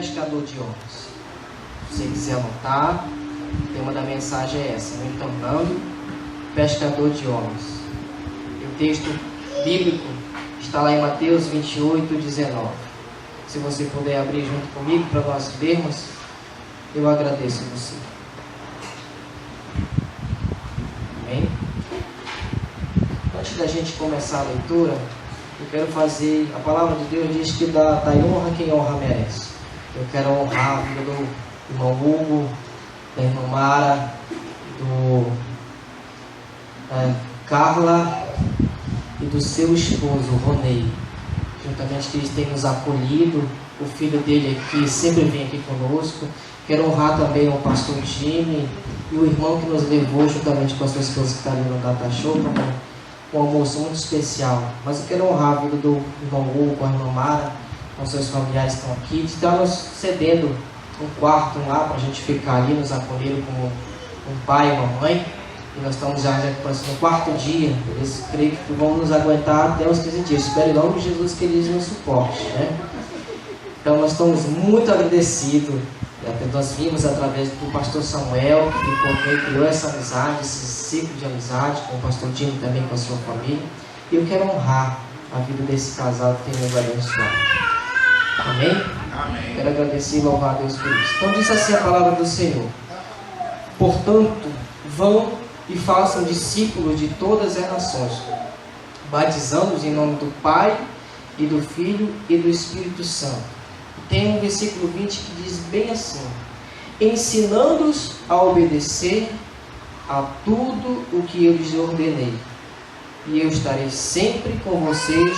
pescador de homens. Se você quiser anotar, o tema da mensagem é essa: me tornando pescador de homens. E o texto bíblico está lá em Mateus 28:19. Se você puder abrir junto comigo para nós lermos, eu agradeço a você. Amém? Antes da gente começar a leitura, eu quero fazer, a palavra de Deus diz que dá honra quem honra merece. Eu quero honrar a vida do irmão Hugo, da irmã Mara, Carla e do seu esposo, Ronei. Juntamente que eles têm nos acolhido, o filho dele aqui sempre vem aqui conosco. Quero honrar também o pastor Jimmy e o irmão que nos levou, juntamente com a sua esposa que está ali no Data Show, um almoço muito especial. Mas eu quero honrar a vida do irmão Hugo, com a irmã Mara, com seus familiares que estão aqui, de estar nos cedendo um quarto lá para a gente ficar ali, nos acolher como um pai e uma mãe. E nós estamos já no quarto dia. Eles creio que vão nos aguentar até os 15 dias. Espero em nome de Jesus que eles nos suportem, né? Então nós estamos muito agradecidos. Nós vimos através do pastor Samuel, que criou essa amizade, esse ciclo de amizade, com o pastor Dino também, com a sua família. E eu quero honrar a vida desse casal que tem nos abençoado. Amém? Amém. Quero agradecer e louvar a Deus por isso. Então diz assim a palavra do Senhor: portanto, vão e façam discípulos de todas as nações, batizando-os em nome do Pai, e do Filho e do Espírito Santo. Tem um versículo 20 que diz bem assim: ensinando-os a obedecer a tudo o que eu lhes ordenei, e eu estarei sempre com vocês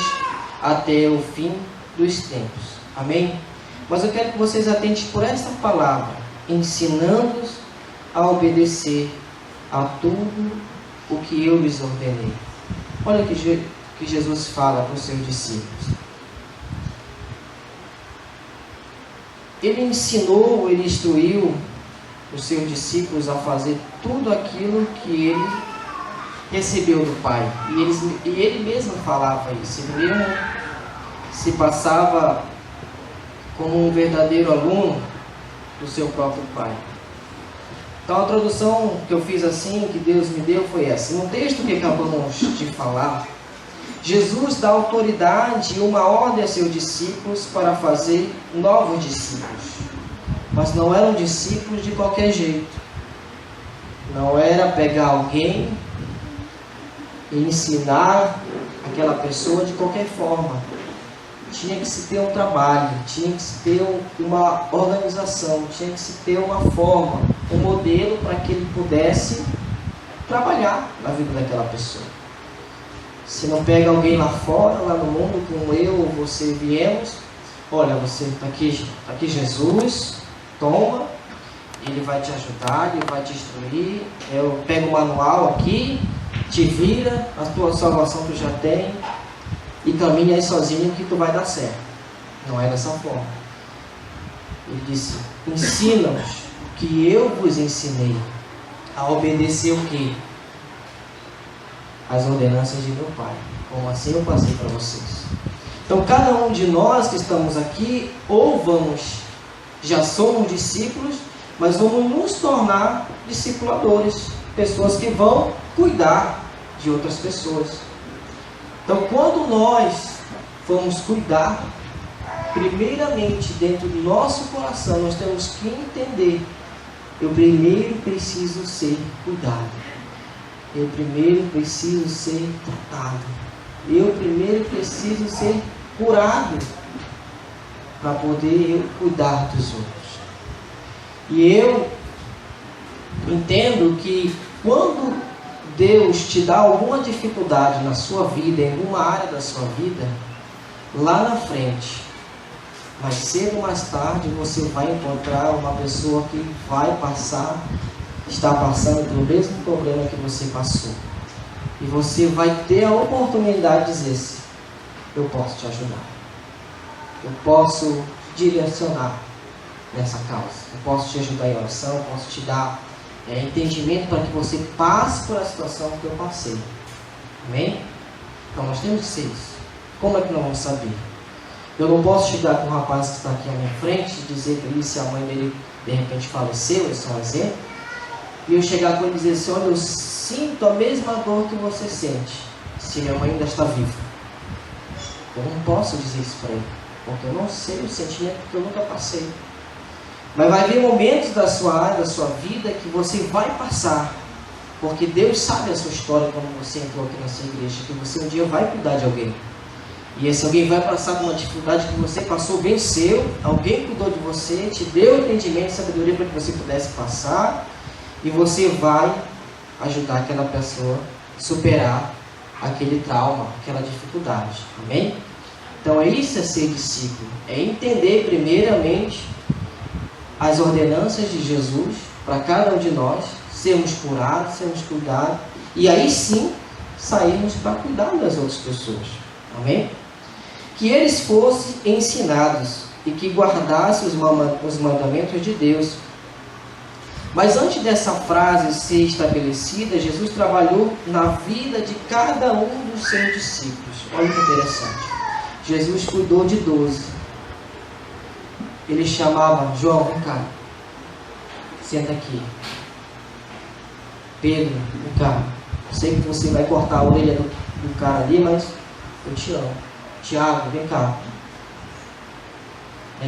até o fim dos tempos. Amém? Mas eu quero que vocês atentem por essa palavra: ensinando-os a obedecer a tudo o que eu lhes ordenei. Olha o que Jesus fala para os seus discípulos. Ele ensinou, ele instruiu os seus discípulos a fazer tudo aquilo que ele recebeu do Pai. E ele mesmo falava isso. Ele mesmo se passava como um verdadeiro aluno do seu próprio Pai. Então a tradução que eu fiz assim, que Deus me deu, foi essa. No texto que acabamos de falar, Jesus dá autoridade e uma ordem a seus discípulos para fazer novos discípulos. Mas não eram discípulos de qualquer jeito. Não era pegar alguém e ensinar aquela pessoa de qualquer forma. Tinha que se ter um trabalho, tinha que se ter uma organização, tinha que se ter uma forma, um modelo para que ele pudesse trabalhar na vida daquela pessoa. Se não pega alguém lá fora, lá no mundo, como eu ou você viemos, olha, você está aqui Jesus, toma, ele vai te ajudar, ele vai te instruir, eu pego o manual aqui, te vira, a tua salvação tu já tem, e caminha aí sozinho que tu vai dar certo. Não é dessa forma. Ele disse: ensina-os o que eu vos ensinei, a obedecer o quê? As ordenanças de meu Pai, como assim eu passei para vocês. Então cada um de nós que estamos aqui, ou já somos discípulos, mas vamos nos tornar discipuladores, pessoas que vão cuidar de outras pessoas. Então quando nós vamos cuidar, primeiramente dentro do nosso coração, nós temos que entender: eu primeiro preciso ser cuidado. Eu primeiro preciso ser tratado. Eu primeiro preciso ser curado para poder eu cuidar dos outros. E eu entendo que quando Deus te dá alguma dificuldade na sua vida, em alguma área da sua vida, lá na frente, mais cedo ou mais tarde, você vai encontrar uma pessoa que vai está passando pelo mesmo problema que você passou. E você vai ter a oportunidade de dizer assim: eu posso te ajudar. Eu posso direcionar nessa causa. Eu posso te ajudar em oração, eu posso te dar entendimento para que você passe por a situação que eu passei. Amém? Então nós temos que ser isso. Como é que nós vamos saber? Eu não posso chegar com o rapaz que está aqui à minha frente e dizer para ele se a mãe dele de repente faleceu, esse é um exemplo, e eu chegar com ele e dizer assim: olha, eu sinto a mesma dor que você sente, se minha mãe ainda está viva. Eu não posso dizer isso para ele, porque eu não sei o sentimento, porque eu nunca passei. Mas vai haver momentos da sua área, da sua vida, que você vai passar, porque Deus sabe a sua história quando você entrou aqui nessa igreja, que você um dia vai cuidar de alguém. E esse alguém vai passar por uma dificuldade que você passou, venceu, alguém cuidou de você, te deu entendimento e sabedoria para que você pudesse passar, e você vai ajudar aquela pessoa a superar aquele trauma, aquela dificuldade. Amém? Então isso é ser discípulo, é entender primeiramente as ordenanças de Jesus para cada um de nós, sermos curados, sermos cuidados, e aí sim sairmos para cuidar das outras pessoas. Amém? Que eles fossem ensinados e que guardassem os mandamentos de Deus. Mas antes dessa frase ser estabelecida, Jesus trabalhou na vida de cada um dos seus discípulos. Olha que interessante. Jesus cuidou de 12. Ele chamava: João, vem cá, senta aqui. Pedro, vem cá. Sei que você vai cortar a orelha do cara ali, mas eu te amo. Tiago, vem cá.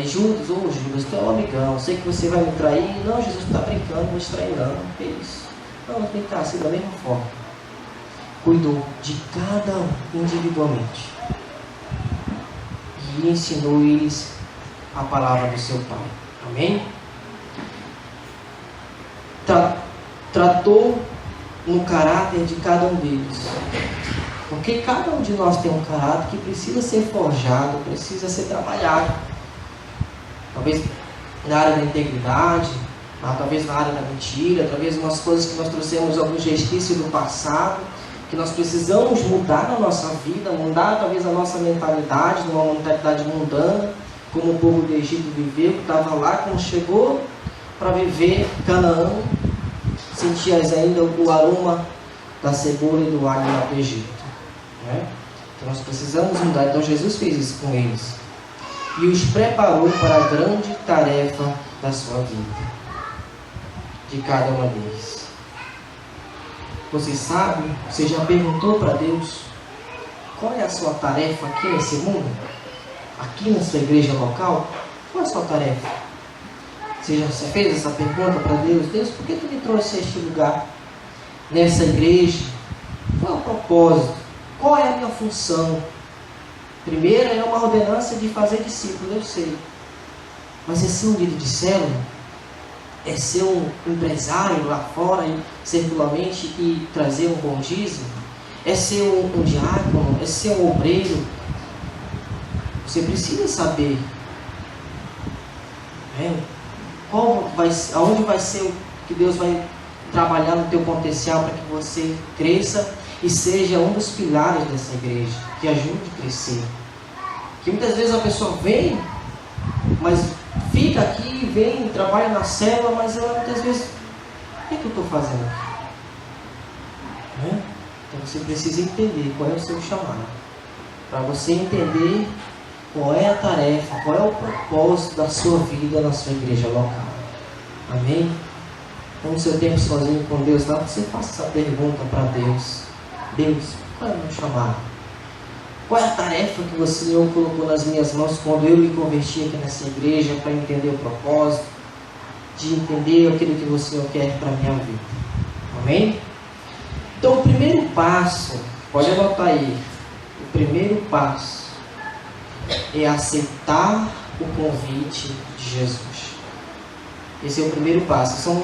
Judas, Judas, tu é um amigão, sei que você vai me trair. Não, Jesus está brincando, não vou te trair não. Que isso? Não, vem cá, assim da mesma forma. Cuidou de cada um individualmente. E ensinou eles a palavra do seu Pai. Amém? Tratou no caráter de cada um deles. Porque cada um de nós tem um caráter que precisa ser forjado, precisa ser trabalhado. Talvez na área da integridade, talvez na área da mentira, talvez umas coisas que nós trouxemos alguns resquícios do passado, que nós precisamos mudar na nossa vida, mudar talvez a nossa mentalidade, numa mentalidade mundana, como o povo do Egito viveu, que estava lá, quando chegou para viver Canaã, sentia ainda o aroma da cebola e do alho lá do Egito. Então nós precisamos mudar. Então Jesus fez isso com eles e os preparou para a grande tarefa da sua vida, de cada uma deles. Você sabe, você já perguntou para Deus qual é a sua tarefa aqui nesse mundo, aqui na sua igreja local? Qual é a sua tarefa? Você já fez essa pergunta para Deus? Deus, por que tu me trouxe a este lugar, nessa igreja? Qual é o propósito? Qual é a minha função? Primeiro é uma ordenança de fazer discípulo, eu sei. Mas é ser um líder de célula? É ser um empresário lá fora e circularmente e trazer um bom dízimo? É ser um diácono? É ser um obreiro? Você precisa saber aonde vai ser o que Deus vai trabalhar no teu potencial para que você cresça e seja um dos pilares dessa igreja, que ajude a crescer. Que muitas vezes a pessoa vem, mas fica aqui, vem, trabalha na célula, mas ela muitas vezes, o que eu estou fazendo aqui? Então você precisa entender qual é o seu chamado, para você entender qual é a tarefa, qual é o propósito da sua vida na sua igreja local. Amém? Então no seu tempo sozinho com Deus, lá você faça essa pergunta para Deus. Deus, qual é o meu chamado? Qual é a tarefa que o Senhor colocou nas minhas mãos quando eu me converti aqui nessa igreja, para entender o propósito, de entender aquilo que o Senhor quer para a minha vida? Amém? Então o primeiro passo, pode anotar aí, o primeiro passo é aceitar o convite de Jesus. Esse é o primeiro passo. São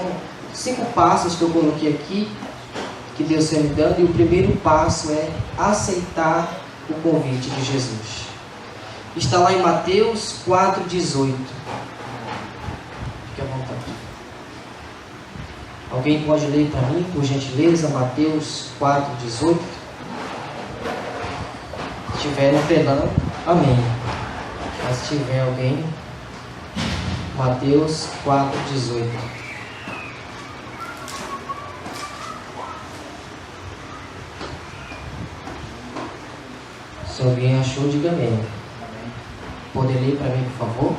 5 passos que eu coloquei aqui, que Deus está me dando, e o primeiro passo é aceitar o convite de Jesus. Está lá em Mateus 4,18. Fique à vontade. Alguém pode ler para mim, por gentileza, Mateus 4,18? Se tiver no telão, amém. Mas se tiver alguém, Mateus 4,18. Se alguém achou, diga amém. Pode ler para mim, por favor?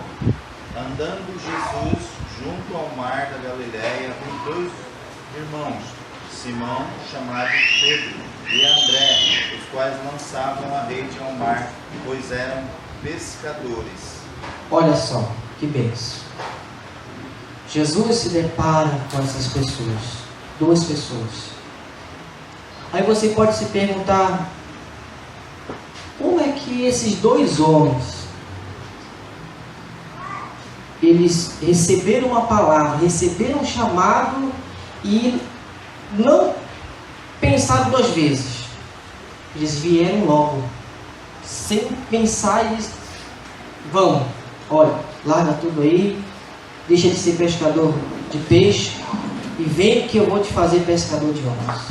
Andando Jesus junto ao mar da Galileia, viu dois irmãos, Simão, chamado Pedro, e André, os quais lançavam a rede ao mar, pois eram pescadores. Olha só, que bênção. Jesus se depara com essas pessoas, duas pessoas. Aí você pode se perguntar, como é que esses dois homens, eles receberam uma palavra, receberam um chamado e não pensaram duas vezes. Eles vieram logo, sem pensar, eles vão, olha, larga tudo aí, deixa de ser pescador de peixe e vem que eu vou te fazer pescador de homens.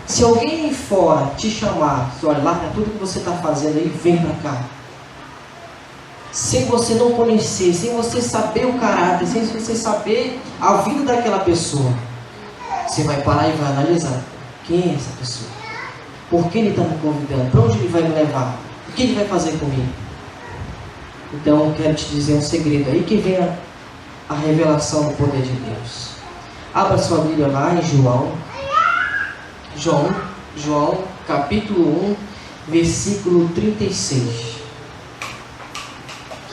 Se alguém aí fora te chamar, olha, larga tudo que você está fazendo aí, vem para cá. Sem você não conhecer, sem você saber o caráter, sem você saber a vida daquela pessoa, você vai parar e vai analisar. Quem é essa pessoa? Por que ele está me convidando? Para onde ele vai me levar? O que ele vai fazer comigo? Então eu quero te dizer um segredo aí que vem a revelação do poder de Deus. Abra sua Bíblia lá em João capítulo 1, versículo 36.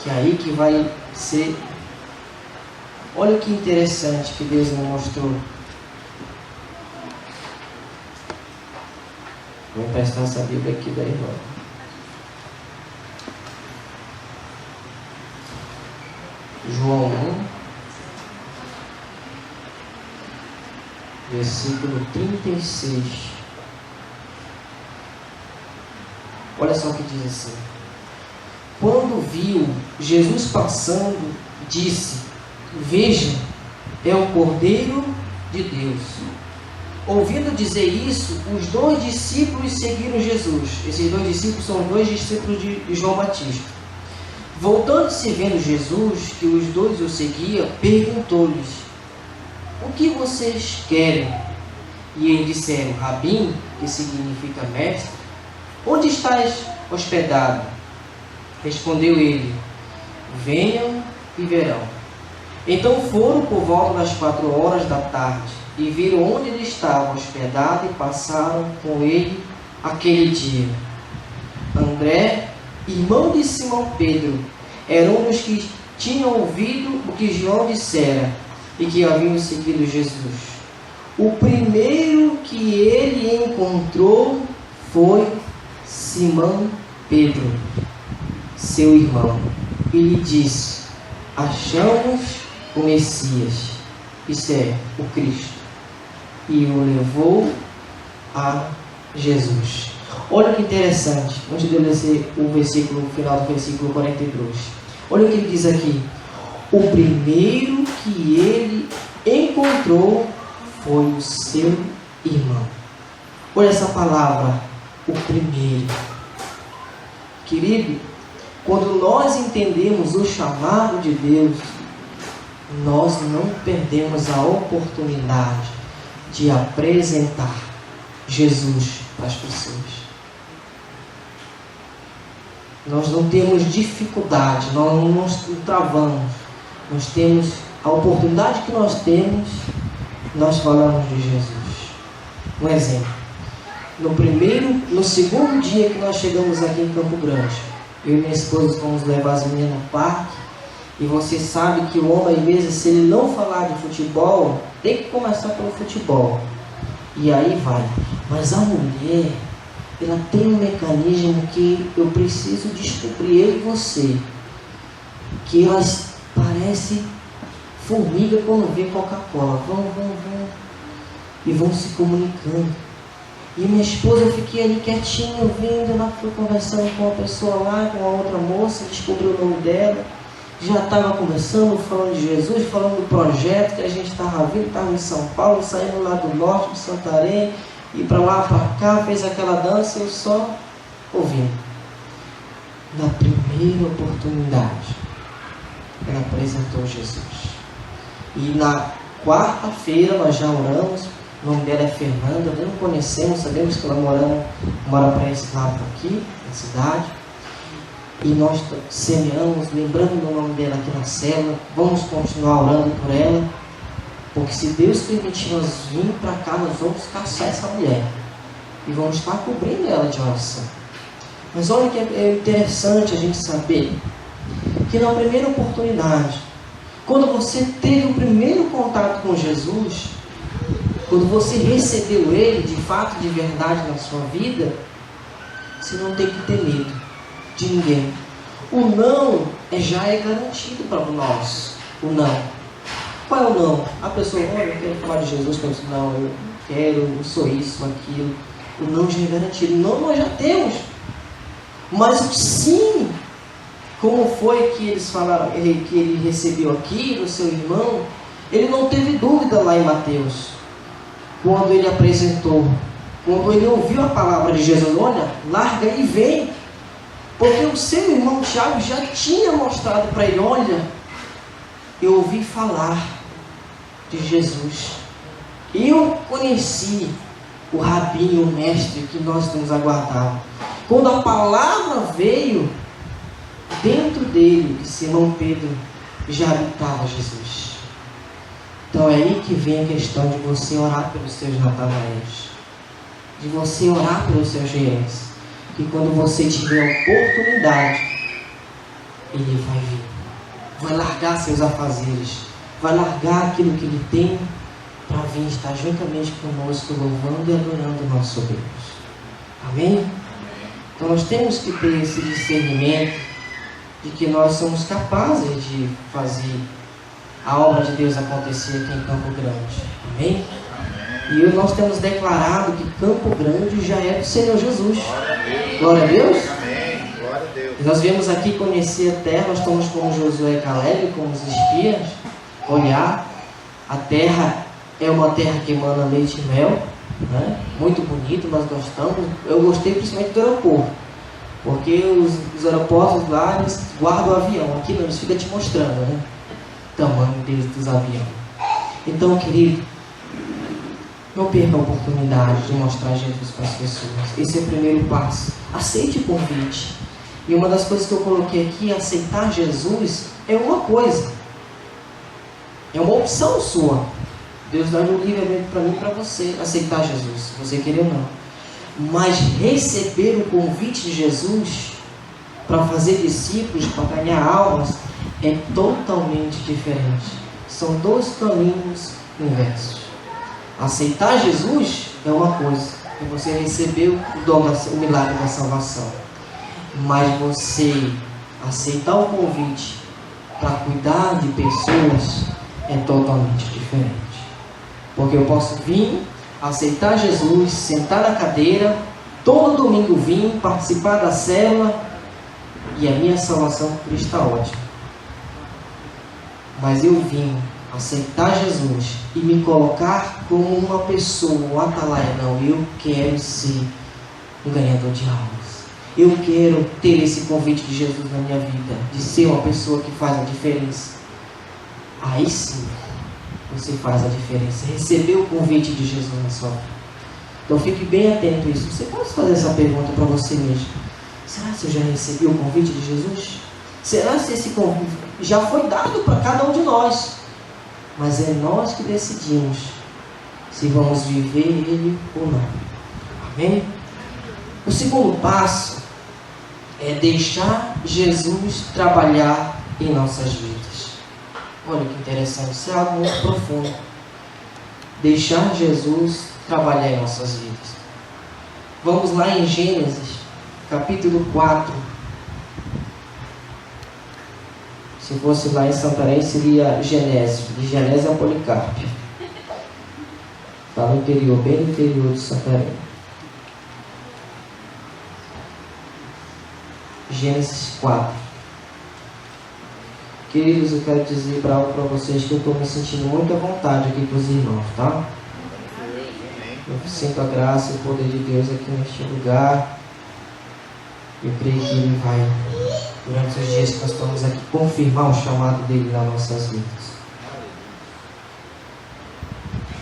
Que é aí que vai ser. Olha que interessante que Deus me mostrou. Vou emprestar essa Bíblia aqui da irmã. João 1, versículo 36. Olha só o que diz assim. Quando viu Jesus passando, disse: Veja, é o Cordeiro de Deus. Ouvindo dizer isso, os dois discípulos seguiram Jesus. Esses dois discípulos são os dois discípulos de João Batista. Voltando-se vendo Jesus, que os dois o seguiam, perguntou-lhes: O que vocês querem? E eles disseram: Rabim, que significa mestre, onde estás hospedado? Respondeu ele: Venham e verão. Então foram por volta das 4 horas da tarde e viram onde ele estava hospedado e passaram com ele aquele dia. André, irmão de Simão Pedro, era um dos que tinham ouvido o que João dissera e que haviam seguido Jesus. O primeiro que ele encontrou foi Simão Pedro, seu irmão, e lhe disse: Achamos o Messias, isso é, o Cristo, e o levou a Jesus. Olha que interessante, antes de eu ler o versículo, o final do versículo 42. Olha o que ele diz aqui: o primeiro que ele encontrou foi o seu irmão. Olha essa palavra, o primeiro. Querido, quando nós entendemos o chamado de Deus, nós não perdemos a oportunidade de apresentar Jesus para as pessoas. Nós não temos dificuldade, nós não travamos. Nós temos a oportunidade que nós temos, nós falamos de Jesus. Um exemplo. No segundo dia que nós chegamos aqui em Campo Grande, eu e minha esposa fomos levar as meninas no parque. E você sabe que o homem, às vezes, se ele não falar de futebol, tem que começar pelo futebol. E aí vai. Mas a mulher, ela tem um mecanismo que eu preciso descobrir, eu e você. Que elas parecem formiga quando vê Coca-Cola. Vão. E vão se comunicando. E minha esposa, eu fiquei ali quietinha, ouvindo. Ela foi conversando com uma pessoa lá, com a outra moça, descobriu o nome dela. Já estava conversando, falando de Jesus, falando do projeto que a gente estava vindo, estava em São Paulo, saindo lá do norte de Santarém, e para lá, para cá, fez aquela dança, eu só ouvindo. Na primeira oportunidade, ela apresentou Jesus. E na quarta-feira nós já oramos, o nome dela é Fernanda, não conhecemos, sabemos que ela mora para esse lado aqui, na cidade. E nós semeamos, lembrando do nome dela aqui na célula. Vamos continuar orando por ela, porque se Deus permitir nós vir para cá, nós vamos caçar essa mulher e vamos estar cobrindo ela de oração. Mas olha que é interessante a gente saber que na primeira oportunidade, quando você teve o primeiro contato com Jesus, quando você recebeu Ele de fato, de verdade na sua vida, você não tem que ter medo de ninguém. O não já é garantido para nós. O não. Qual é o não? A pessoa, olha, eu quero falar de Jesus, mas não, eu quero, eu sou isso, aquilo. O não já é garantido. Não, nós já temos. Mas o sim, como foi que eles falaram, que ele recebeu aqui do seu irmão, ele não teve dúvida lá em Mateus, quando ele apresentou, quando ele ouviu a palavra de Jesus, olha, larga e vem, porque o seu irmão Tiago já tinha mostrado para ele, olha, eu ouvi falar de Jesus, eu conheci o rabino, o mestre que nós temos aguardado. Quando a palavra veio, dentro dele, Simão Pedro já habitava Jesus. Então é aí que vem a questão de você orar pelos seus Natanaéis, de você orar pelos seus Jeans, que quando você tiver a oportunidade, ele vai vir, vai largar seus afazeres, vai largar aquilo que ele tem para vir estar juntamente conosco, louvando e adorando o nosso Deus. Amém? Então nós temos que ter esse discernimento de que nós somos capazes de fazer a obra de Deus acontecer aqui em Campo Grande. Amém? E nós temos declarado que Campo Grande já é do Senhor Jesus. Glória a Deus. Amém. Glória a Deus. E nós viemos aqui conhecer a terra, nós estamos com Josué e Caleb, com os espias, olhar. A terra é uma terra que emana leite e mel, né? Muito bonito, nós gostamos. Eu gostei principalmente do aeroporto, porque os aeroportos lá, eles guardam o avião. Aqui não, eles ficam te mostrando, né? O tamanho dos aviões. Então, querido, não perca a oportunidade de mostrar Jesus para as pessoas. Esse é o primeiro passo. Aceite o convite. E uma das coisas que eu coloquei aqui, aceitar Jesus, é uma coisa. É uma opção sua. Deus dá um livre-arbítrio para mim e para você aceitar Jesus, se você querer ou não. Mas receber o convite de Jesus para fazer discípulos, para ganhar almas, é totalmente diferente. São dois caminhos inversos. Aceitar Jesus é uma coisa, e você recebeu o milagre da salvação. Mas você aceitar o convite para cuidar de pessoas é totalmente diferente. Porque eu posso vir, aceitar Jesus, sentar na cadeira, todo domingo vir, participar da célula, e a minha salvação está ótima. Mas eu vim aceitar Jesus e me colocar como uma pessoa, um atalaia. Não, eu quero ser um ganhador de almas. Eu quero ter esse convite de Jesus na minha vida, de ser uma pessoa que faz a diferença. Aí sim, você faz a diferença. Recebeu o convite de Jesus na sua vida. Então fique bem atento a isso. Você pode fazer essa pergunta para você mesmo. Será que eu já recebi o convite de Jesus? Será que esse convite já foi dado para cada um de nós? Mas é nós que decidimos se vamos viver ele ou não. Amém? O segundo passo é deixar Jesus trabalhar em nossas vidas. Olha que interessante, isso é algo muito profundo. Deixar Jesus trabalhar em nossas vidas. Vamos lá em Gênesis, capítulo 4. Se fosse lá em Santarém, seria Genésio. De Genésio a Policarpo. Está no interior, bem no interior de Santarém. Gênesis 4. Queridos, eu quero dizer para vocês que eu estou me sentindo muito à vontade aqui com os irmãos, tá? Eu sinto a graça e o poder de Deus aqui neste lugar. Eu creio que Ele vai, durante os dias que nós estamos aqui, confirmar o chamado dEle nas nossas vidas.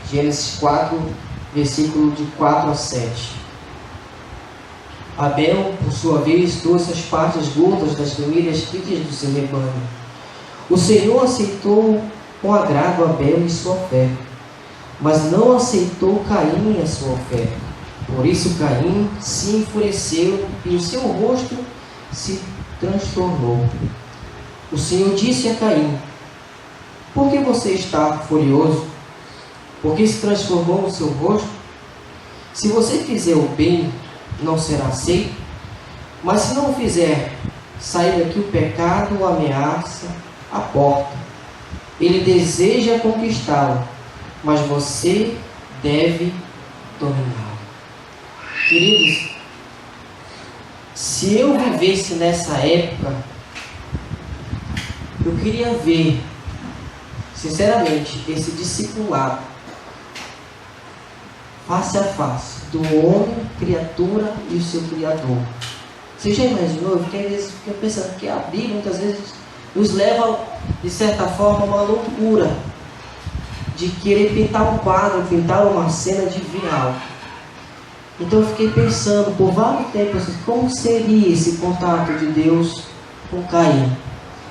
Gênesis 4, versículo de 4 a 7. Abel, por sua vez, trouxe as partes gordas das primeiras críticas do seu rebanho. O Senhor aceitou com agrado Abel e sua oferta, mas não aceitou Caim e a sua oferta. Por isso Caim se enfureceu e o seu rosto se transtornou. O Senhor disse a Caim: por que você está furioso? Por que se transformou o seu rosto? Se você fizer o bem, não será aceito, mas se não o fizer, sai daqui o pecado, ameaça a porta. Ele deseja conquistá-lo, mas você deve dominá-lo. Queridos, se eu vivesse nessa época, eu queria ver, sinceramente, esse discipulado face a face do homem, criatura e o seu Criador. Você já imaginou? Eu fiquei pensando que a Bíblia muitas vezes nos leva, de certa forma, a uma loucura de querer pintar um quadro, pintar uma cena divinal. Então eu fiquei pensando por vários tempos como seria esse contato de Deus com Caim,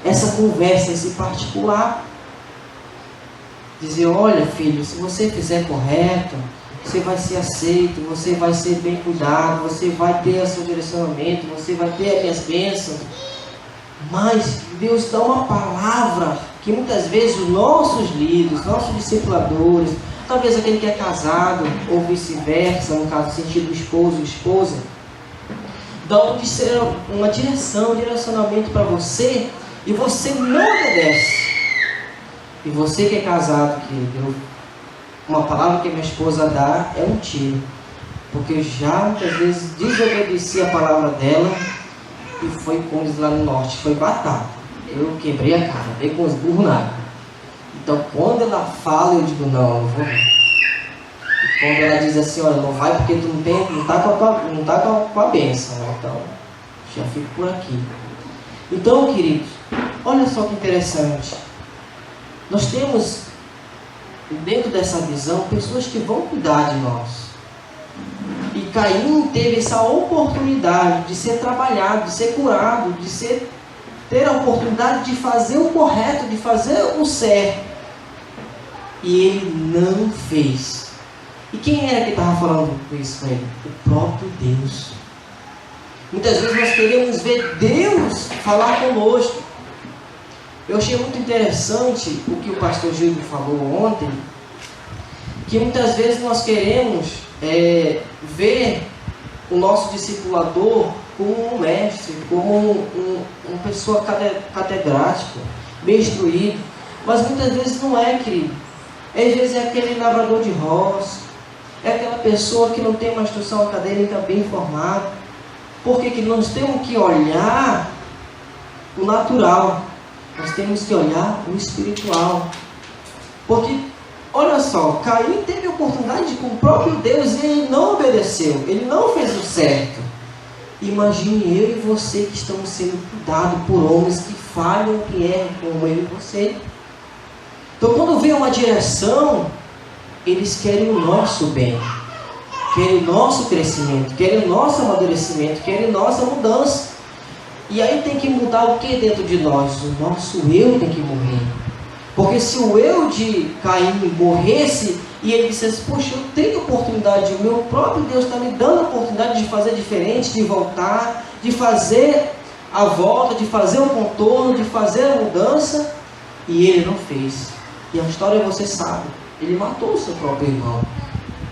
essa conversa, esse particular. Dizer: olha, filho, se você fizer correto, você vai ser aceito, você vai ser bem cuidado, você vai ter o seu direcionamento, você vai ter as minhas bênçãos. Mas Deus dá uma palavra que muitas vezes os nossos líderes, nossos discipuladores, talvez aquele que é casado ou vice-versa, no caso, no sentido do esposo e esposa, dão uma direção, um direcionamento para você e você não obedece. E você que é casado, querido, uma palavra que minha esposa dá é um tiro, porque eu já muitas vezes desobedeci a palavra dela e foi, como diz lá no norte, foi batata. Eu quebrei a cara, dei com os burros na água. Então quando ela fala, eu digo: não, eu vou. E quando ela diz assim: olha, não vai porque tu não tá com a bênção, né? Então já fico por aqui. Então, queridos, olha só que interessante. Nós temos dentro dessa visão pessoas que vão cuidar de nós. E Caim teve essa oportunidade de ser trabalhado, de ser curado, de ter a oportunidade de fazer o correto, de fazer o certo. E ele não fez. E quem era que estava falando isso com ele? O próprio Deus. Muitas vezes nós queremos ver Deus falar conosco. Eu achei muito interessante o que o pastor Gildo falou ontem, que muitas vezes nós queremos ver o nosso discipulador como um mestre, como uma pessoa catedrática, bem instruído, mas muitas vezes não é, querido. Às vezes é aquele lavrador de roça, é aquela pessoa que não tem uma instrução acadêmica bem formada. Porque que nós temos que olhar o natural, nós temos que olhar o espiritual. Porque, olha só, Caim teve a oportunidade com o próprio Deus e ele não obedeceu, ele não fez o certo. Imagine eu e você que estamos sendo cuidados por homens que falham, que erram como eu e você. Então quando vem uma direção, eles querem o nosso bem, querem o nosso crescimento, querem o nosso amadurecimento, querem nossa mudança. E aí tem que mudar o que dentro de nós? O nosso eu tem que morrer. Porque se o eu de Caim morresse e ele dissesse: poxa, eu tenho oportunidade, o meu próprio Deus está me dando a oportunidade de fazer diferente, de voltar, de fazer a volta, de fazer o contorno, de fazer a mudança, e ele não fez. E a história você sabe, ele matou o seu próprio irmão,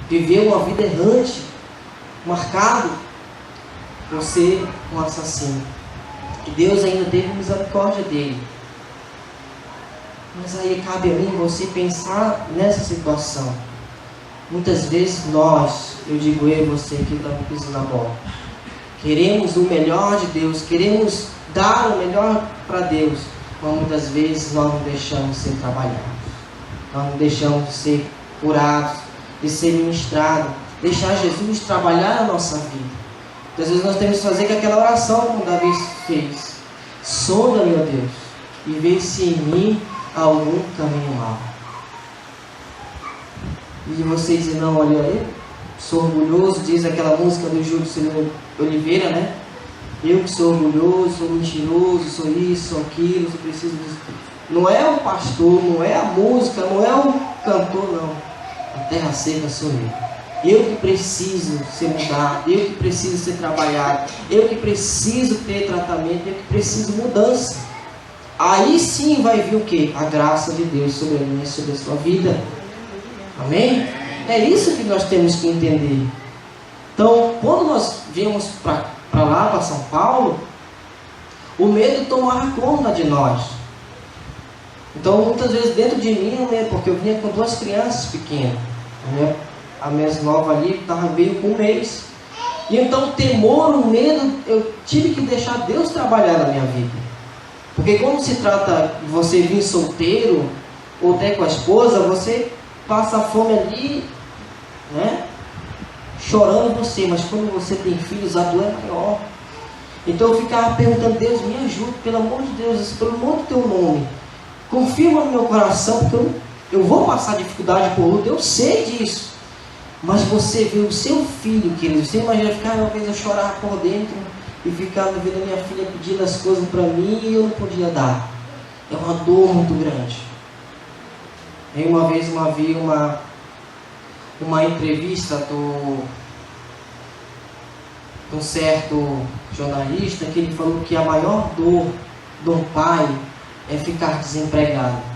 viveu uma vida errante, marcado por ser um assassino. E Deus ainda teve misericórdia dele. Mas aí cabe a mim e você pensar nessa situação. Muitas vezes nós, eu digo eu e você que está pisando na bola, queremos o melhor de Deus, queremos dar o melhor para Deus, mas muitas vezes nós não deixamos ser trabalhados, nós não deixamos de ser curados, de ser ministrados, deixar Jesus trabalhar a nossa vida. Muitas vezes nós temos que fazer aquela oração como Davi fez: sonda, meu Deus, e vê se em mim há algum caminho mau. E você dizer: não, olha, eu sou orgulhoso, diz aquela música do Júlio Oliveira, né? Eu que sou orgulhoso, sou mentiroso, sou isso, sou aquilo, sou preciso disso. Não é o pastor, não é a música, não é o cantor, não. A terra seca sou eu. Eu que preciso ser mudado, eu que preciso ser trabalhado, eu que preciso ter tratamento, eu que preciso mudança. Aí sim vai vir o quê? A graça de Deus sobre a minha e sobre a sua vida. Amém? É isso que nós temos que entender. Então, quando nós viemos para lá, para São Paulo, o medo tomava conta de nós. Então, muitas vezes dentro de mim, porque eu vinha com 2 crianças pequenas. A mais nova ali veio com 1 mês. E então o temor, o medo, eu tive que deixar Deus trabalhar na minha vida. Porque quando se trata de você vir solteiro, ou até com a esposa, você passa fome ali, né? Chorando você, mas quando você tem filhos, a dor é maior. Então eu ficava perguntando: Deus, me ajuda, pelo amor de Deus, pelo amor do teu nome, confirma no meu coração, porque eu vou passar dificuldade por luta, eu sei disso. Mas você vê o seu filho, querido, você imagina ficar, uma vez eu chorava por dentro e ficava vendo a minha filha pedindo as coisas para mim e eu não podia dar. É uma dor muito grande. Aí uma vez eu vi uma entrevista de um certo jornalista, que ele falou que a maior dor de um pai é ficar desempregado.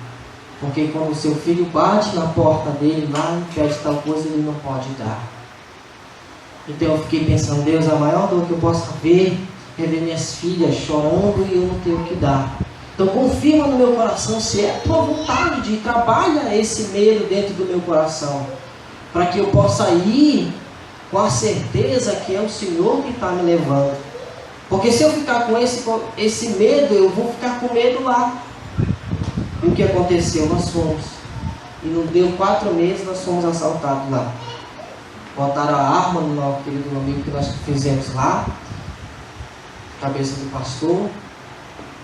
Porque quando o seu filho bate na porta dele lá e pede tal coisa, ele não pode dar. Então eu fiquei pensando: Deus, a maior dor que eu possa ver é ver minhas filhas chorando e eu não tenho o que dar. Então confirma no meu coração se é a tua vontade, de trabalha esse medo dentro do meu coração, para que eu possa ir com a certeza que é o Senhor que está me levando. Porque se eu ficar com esse medo, eu vou ficar com medo lá. E o que aconteceu? Nós fomos. E não deu 4 meses, nós fomos assaltados lá. Botaram a arma no nosso querido amigo que nós fizemos lá, cabeça do pastor,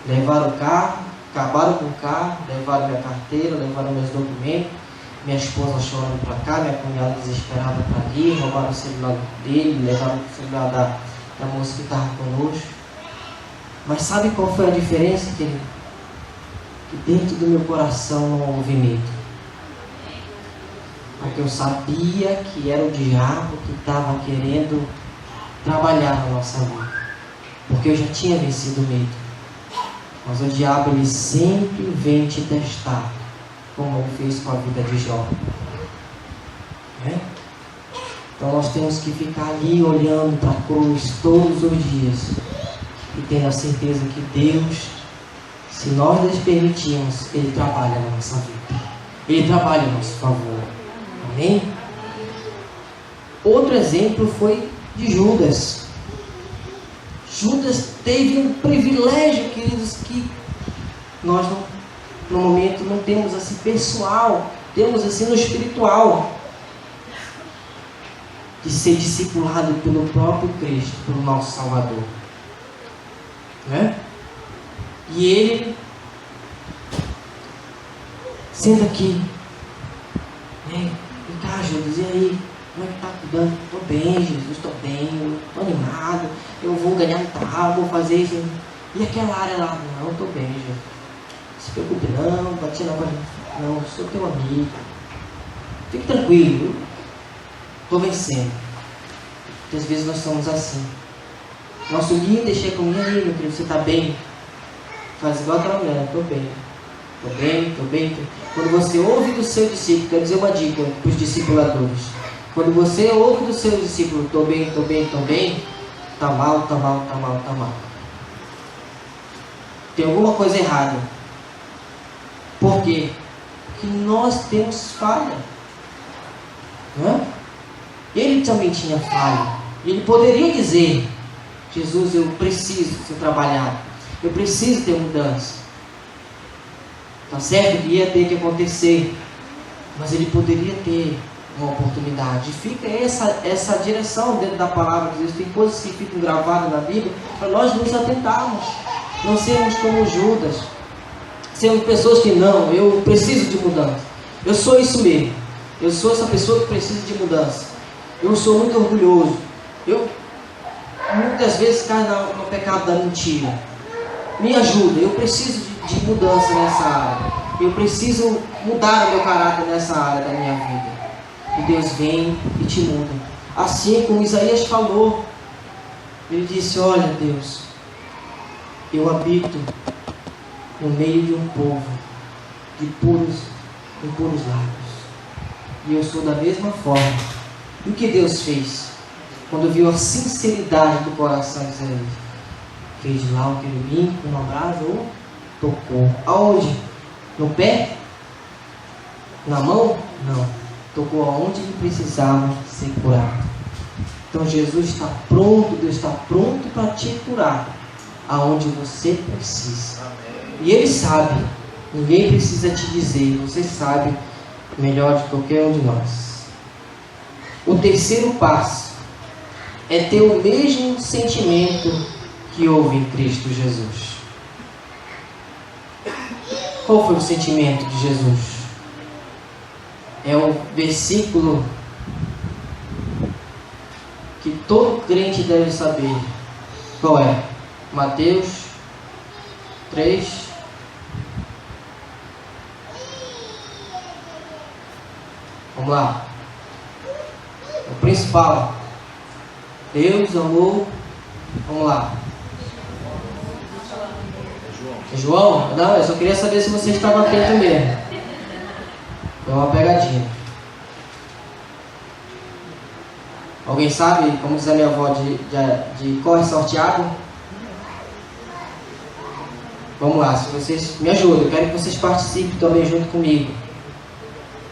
levaram o carro, acabaram com o carro, levaram minha carteira, levaram meus documentos, minha esposa chorando para cá, minha cunhada desesperada para ali, roubaram o celular dele, levaram o celular da moça que estava conosco. Mas sabe qual foi a diferença, querido? Que dentro do meu coração não houve medo. Porque eu sabia que era o diabo que estava querendo trabalhar na nossa vida. Porque eu já tinha vencido o medo. Mas o diabo, ele sempre vem te testar, como ele fez com a vida de Jó. Né? Então nós temos que ficar ali olhando para a cruz todos os dias e ter a certeza que Deus, se nós nos permitirmos, Ele trabalha na nossa vida. Ele trabalha a nosso favor. Amém? Outro exemplo foi de Judas. Judas teve um privilégio, queridos, que nós no momento não temos assim pessoal, temos assim no espiritual, de ser discipulado pelo próprio Cristo, pelo nosso Salvador. Né? E ele senta aqui, vem cá, Judas, e aí? Como é que tá cuidando? Estou bem, Jesus, estou bem, estou animado, eu vou ganhar tal, vou fazer isso. E aquela área lá? Não, estou bem, Jesus. Não se preocupe não, bati na barriga. Não, sou teu amigo. Fique tranquilo, estou vencendo. Muitas vezes nós somos assim. Nosso guia deixa comigo, e aí, meu querido, você está bem? Faz igual aquela mulher, estou bem. Estou bem, estou bem. Quando você ouve do seu discípulo, quero dizer uma dica para os discipuladores. Quando você ouve do seu discípulo, estou bem, estou bem, estou bem, está mal, está mal, está mal, está mal. Tem alguma coisa errada. Por quê? Porque nós temos falha. Não? Ele também tinha falha. Ele poderia dizer: Jesus, eu preciso ser trabalhado. Eu preciso ter mudança. Tá certo que ia ter que acontecer. Mas ele poderia ter uma oportunidade. Fica essa direção dentro da palavra de Deus. Tem coisas que ficam gravadas na Bíblia para nós nos atentarmos. Não sermos como Judas. Sermos pessoas que não, eu preciso de mudança. Eu sou isso mesmo. Eu sou essa pessoa que precisa de mudança. Eu sou muito orgulhoso. Eu muitas vezes caio no pecado da mentira. Me ajuda, eu preciso de mudança nessa área. Eu preciso mudar o meu caráter nessa área da minha vida. E Deus vem e te muda. Assim como Isaías falou, ele disse: olha, Deus, eu habito no meio de um povo de puros lábios. E eu sou da mesma forma. E o que Deus fez? Quando viu a sinceridade do coração de Isaías, fez de lá um querubim com uma brasa, ou tocou. Aonde? No pé? Na mão? Não. Tocou aonde ele precisava ser curado. Então Jesus está pronto, Deus está pronto para te curar aonde você precisa. E Ele sabe, ninguém precisa te dizer, você sabe melhor de qualquer um de nós. O terceiro passo é ter o mesmo sentimento que houve em Cristo Jesus. Qual foi o sentimento de Jesus? É o versículo que todo crente deve saber. Qual é? Mateus 3. Vamos lá. O principal. Deus amou. Vamos lá. É João? Não, eu só queria saber se você estava atento mesmo. Foi uma pegadinha. Alguém sabe, como diz a minha avó, de corre sorteado? Vamos lá, se vocês me ajudam, eu quero que vocês participem também junto comigo.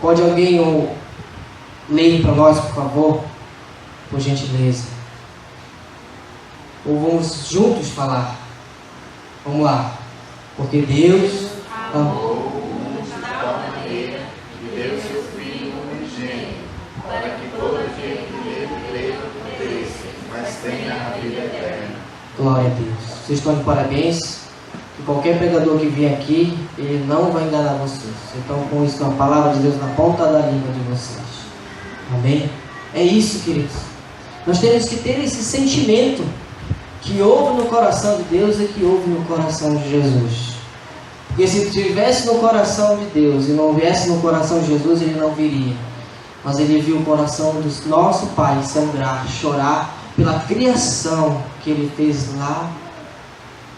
Pode alguém ler para nós, por favor? Por gentileza. Ou vamos juntos falar? Vamos lá. Porque Deus amou o mundo de tal maneira que deu seu Filho unigênito, para que todo aquele que nele crê não pereça, mas tenha a vida eterna. Glória a Deus. Vocês estão de parabéns. Que qualquer pregador que vier aqui, ele não vai enganar vocês. Então, com isso, a palavra de Deus na ponta da língua de vocês. Amém? É isso, queridos. Nós temos que ter esse sentimento que houve no coração de Deus e que houve no coração de Jesus. Porque se estivesse no coração de Deus e não houvesse no coração de Jesus, ele não viria. Mas ele viu o coração do nosso Pai sangrar, chorar pela criação que ele fez lá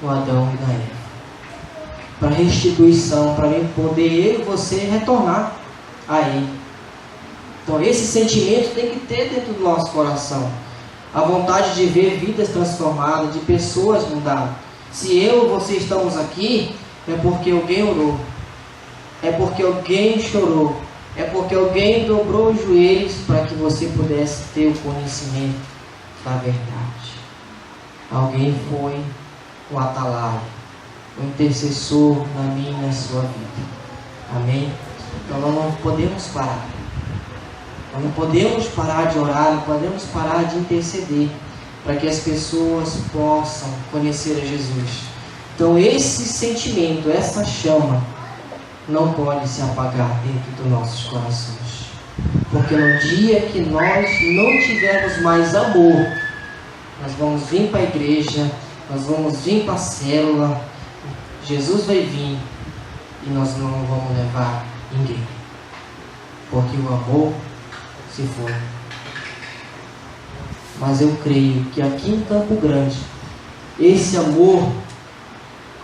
no Adão e na Eva. Para restituição, para poder eu e você retornar a Ele. Então esse sentimento tem que ter dentro do nosso coração. A vontade de ver vidas transformadas, de pessoas mudadas. Se eu e você estamos aqui, é porque alguém orou. É porque alguém chorou. É porque alguém dobrou os joelhos para que você pudesse ter o conhecimento da verdade. Alguém foi o atalaia, o intercessor na minha e na sua vida. Amém? Então nós não podemos parar. Nós não podemos parar de orar, não podemos parar de interceder para que as pessoas possam conhecer a Jesus. Então esse sentimento, essa chama, não pode se apagar dentro dos nossos corações. Porque no dia que nós não tivermos mais amor, nós vamos vir para a igreja, nós vamos vir para a célula, Jesus vai vir e nós não vamos levar ninguém. Porque o amor se foi. Mas eu creio que aqui em Campo Grande, esse amor,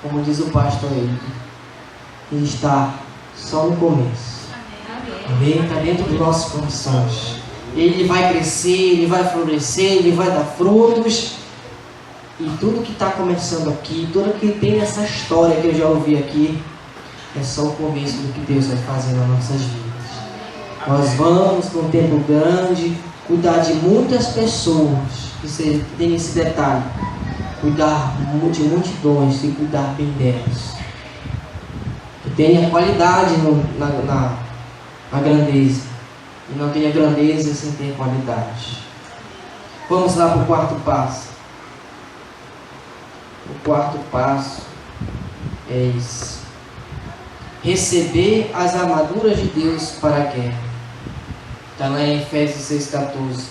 como diz o pastor ele está só no começo. Amém? Está dentro dos nossos corações. Ele vai crescer, ele vai florescer, ele vai dar frutos. E tudo que está começando aqui, tudo que tem nessa história que eu já ouvi aqui, é só o começo do que Deus vai fazer nas nossas vidas. Nós vamos, com um tempo grande, cuidar de muitas pessoas, que tem esse detalhe, cuidar de multidões e cuidar bem delas. Que tenha qualidade na grandeza, e não tenha grandeza sem ter qualidade. Vamos lá para o quarto passo. O quarto passo é isso: receber as armaduras de Deus para a guerra. Está lá em Efésios 6,14.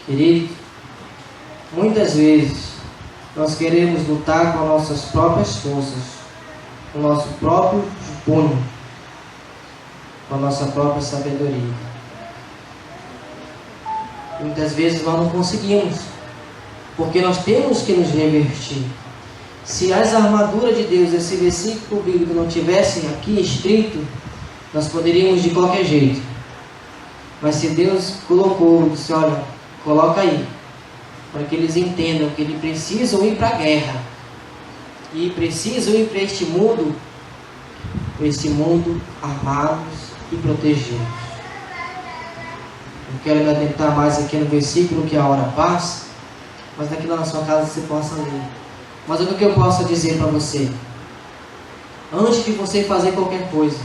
Querido, muitas vezes nós queremos lutar com as nossas próprias forças, com o nosso próprio punho, com a nossa própria sabedoria. Muitas vezes nós não conseguimos, porque nós temos que nos revertir. Se as armaduras de Deus, esse versículo bíblico, não tivessem aqui escrito, nós poderíamos de qualquer jeito. Mas se Deus colocou, disse, olha, coloca aí, para que eles entendam que eles precisam ir para a guerra e precisam ir para este mundo armados e protegidos. Não quero me adentrar mais aqui no versículo que a hora passa, mas daqui na sua casa você possa ler. Mas o que eu posso dizer para você? Antes de você fazer qualquer coisa,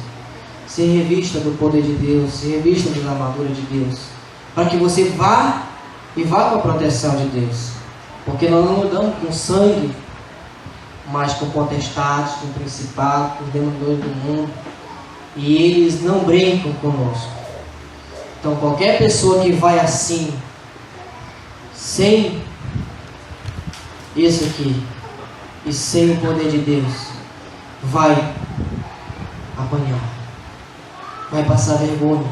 se revista do poder de Deus, se revista da armadura de Deus, para que você vá com a proteção de Deus. Porque nós não andamos com sangue, mas com potestades, com principados, com demônios do mundo, e eles não brincam conosco. Então qualquer pessoa que vai assim, sem isso aqui, e sem o poder de Deus, vai apanhar, vai passar vergonha.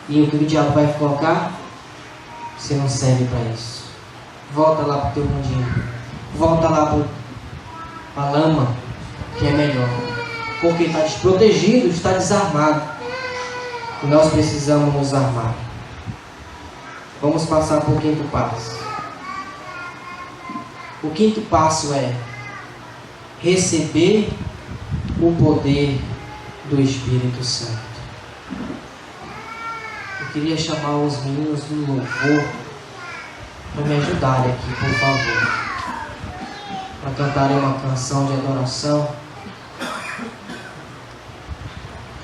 E o que o diabo vai colocar? Você não serve para isso. Volta lá para o teu mundinho, volta lá para a lama, que é melhor, porque está desprotegido, está desarmado, e nós precisamos nos armar. Vamos passar para o quinto passo. O quinto passo é receber o poder do Espírito Santo. Eu queria chamar os meninos do louvor para me ajudarem aqui, por favor, para cantarem uma canção de adoração.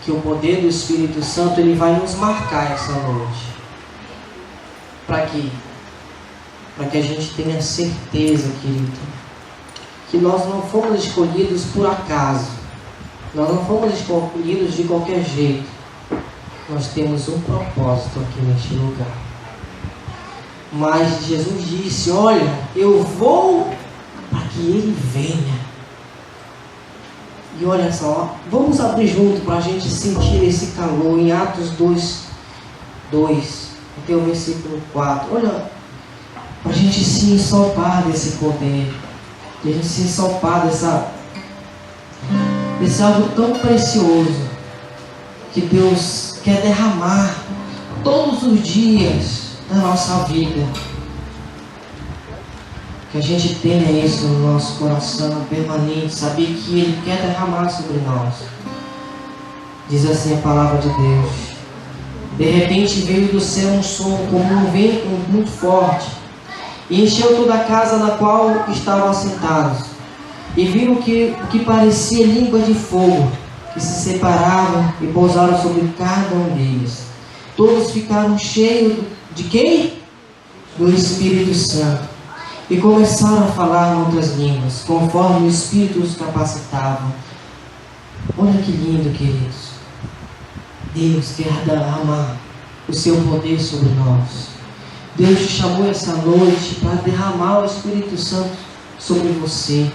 Que o poder do Espírito Santo ele vai nos marcar essa noite. Para quê? Para que a gente tenha certeza, querido, que nós não fomos escolhidos por acaso. Nós não fomos escolhidos de qualquer jeito. Nós temos um propósito aqui neste lugar. Mas Jesus disse, olha, eu vou para que Ele venha. E olha só, vamos abrir junto para a gente sentir esse calor em Atos 2, até o versículo 4. Olha, para a gente se ensopar desse poder, para a gente se ensopar desse algo tão precioso que Deus quer derramar todos os dias da nossa vida. Que a gente tenha isso no nosso coração permanente, saber que Ele quer derramar sobre nós. Diz assim a palavra de Deus: de repente veio do céu um som como um vento muito forte, e encheu toda a casa na qual estavam assentados. E viram o que parecia língua de fogo, que se separavam e pousaram sobre cada um deles. Todos ficaram cheios de quem? Do Espírito Santo. E começaram a falar em outras línguas, conforme o Espírito os capacitava. Olha que lindo, queridos. Deus quer derramar o seu poder sobre nós. Deus te chamou essa noite para derramar o Espírito Santo sobre você.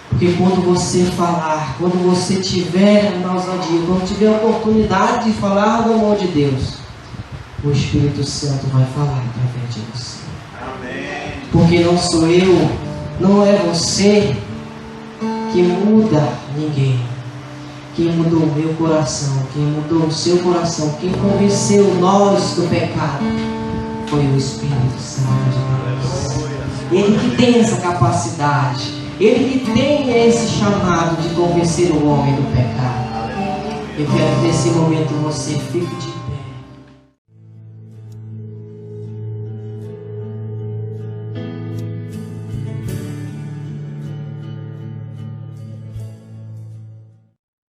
Porque quando você falar, quando você tiver na ousadia, quando tiver a oportunidade de falar do amor de Deus, o Espírito Santo vai falar através de você. Amém. Porque não sou eu, não é você que muda ninguém. Quem mudou o meu coração, quem mudou o seu coração, quem convenceu nós do pecado, foi o Espírito Santo de Deus. Ele que tem essa capacidade, Ele que tem esse chamado de convencer o homem do pecado. Eu quero que nesse momento você fique de pé.